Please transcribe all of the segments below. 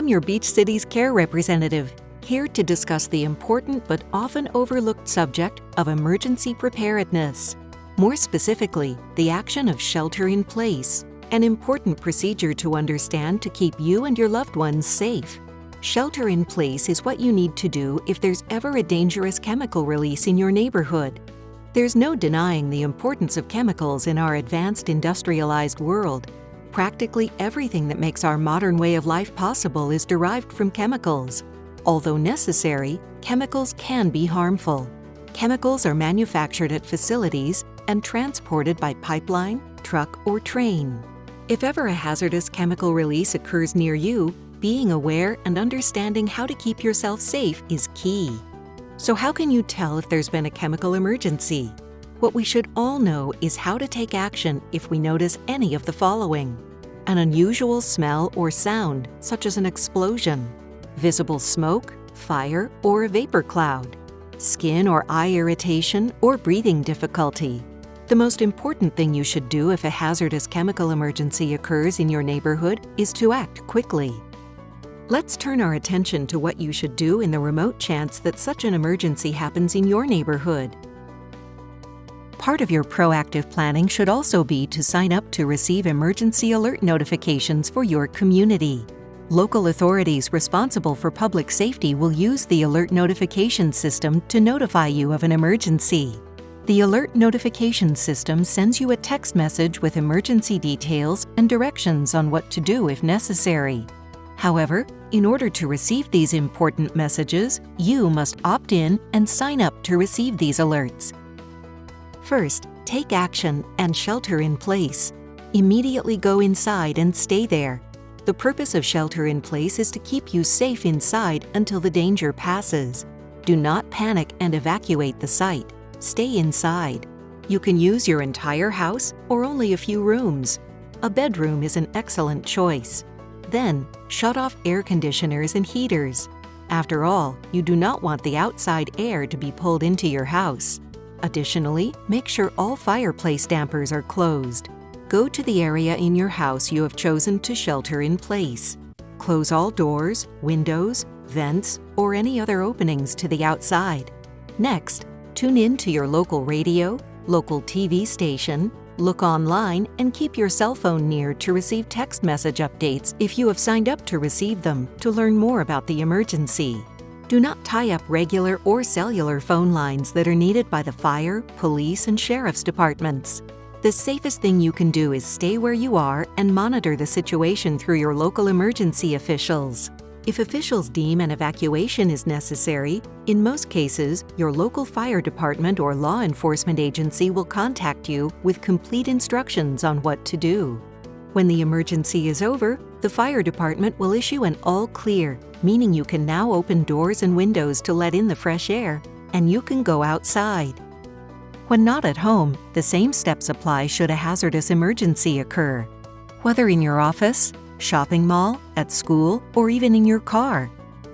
your Beach City's care representative, here to discuss the important but often overlooked subject of emergency preparedness. More specifically, the action of shelter in place, an important procedure to understand to keep you and your loved ones safe. Shelter in place is what you need to do if there's ever a dangerous chemical release in your neighborhood. There's no denying the importance of chemicals in our advanced industrialized world. Practically everything that makes our modern way of life possible is derived from chemicals. Although necessary, chemicals can be harmful. Chemicals are manufactured at facilities and transported by pipeline, truck, or train. If ever a hazardous chemical release occurs near you, being aware and understanding how to keep yourself safe is key. So how can you tell if there's been a chemical emergency? What we should all know is how to take action if we notice any of the following: an unusual smell or sound, such as an explosion, visible smoke, fire, or a vapor cloud, skin or eye irritation or breathing difficulty. The most important thing you should do if a hazardous chemical emergency occurs in your neighborhood is to act quickly. Let's turn our attention to what you should do in the remote chance that such an emergency happens in your neighborhood. Part of your proactive planning should also be to sign up to receive emergency alert notifications for your community. Local authorities responsible for public safety will use the alert notification system to notify you of an emergency. The alert notification system sends you a text message with emergency details and directions on what to do if necessary. However, in order to receive these important messages, you must opt in and sign up to receive these alerts. First, take action and shelter in place. Immediately go inside and stay there. The purpose of shelter in place is to keep you safe inside until the danger passes. Do not panic and evacuate the site. Stay inside. You can use your entire house or only a few rooms. A bedroom is an excellent choice. Then, shut off air conditioners and heaters. After all, you do not want the outside air to be pulled into your house. Additionally, make sure all fireplace dampers are closed. Go to the area in your house you have chosen to shelter in place. Close all doors, windows, vents, or any other openings to the outside. Next, tune in to your local radio, local TV station, look online, and keep your cell phone near to receive text message updates if you have signed up to receive them to learn more about the emergency. Do not tie up regular or cellular phone lines that are needed by the fire, police, and sheriff's departments. The safest thing you can do is stay where you are and monitor the situation through your local emergency officials. If officials deem an evacuation is necessary, in most cases, your local fire department or law enforcement agency will contact you with complete instructions on what to do. When the emergency is over, the fire department will issue an all clear, meaning you can now open doors and windows to let in the fresh air, and you can go outside. When not at home, the same steps apply should a hazardous emergency occur. Whether in your office, shopping mall, at school, or even in your car.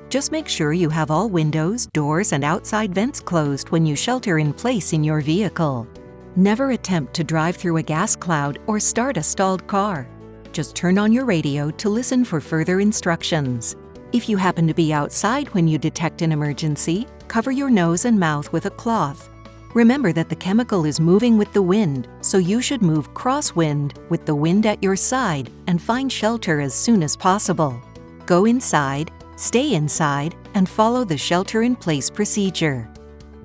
Just make sure you have all windows, doors, and outside vents closed when you shelter in place in your vehicle. Never attempt to drive through a gas cloud or start a stalled car. Just turn on your radio to listen for further instructions. If you happen to be outside when you detect an emergency, cover your nose and mouth with a cloth. Remember that the chemical is moving with the wind, so you should move crosswind with the wind at your side and find shelter as soon as possible. Go inside, stay inside, and follow the shelter-in-place procedure.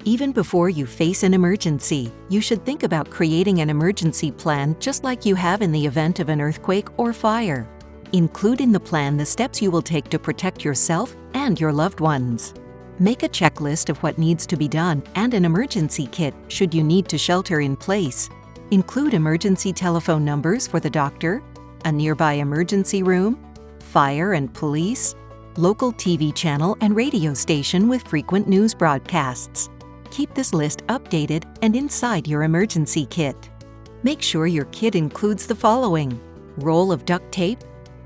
Even before you face an emergency, you should think about creating an emergency plan just like you have in the event of an earthquake or fire. Include in the plan the steps you will take to protect yourself and your loved ones. Make a checklist of what needs to be done and an emergency kit should you need to shelter in place. Include emergency telephone numbers for the doctor, a nearby emergency room, fire and police, local TV channel and radio station with frequent news broadcasts. Keep this list updated and inside your emergency kit. Make sure your kit includes the following: roll of duct tape,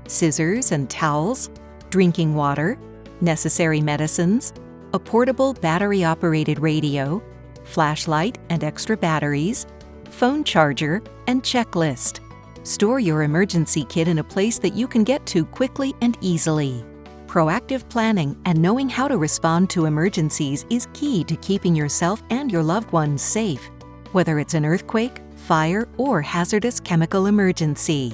scissors and towels, drinking water, necessary medicines, a portable battery-operated radio, flashlight and extra batteries, phone charger, and checklist. Store your emergency kit in a place that you can get to quickly and easily. Proactive planning and knowing how to respond to emergencies is key to keeping yourself and your loved ones safe, whether it's an earthquake, fire, or hazardous chemical emergency.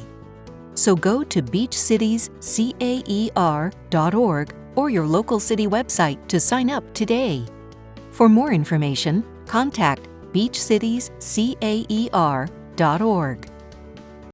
So go to beachcitiescaer.org or your local city website to sign up today. For more information, contact beachcitiescaer.org.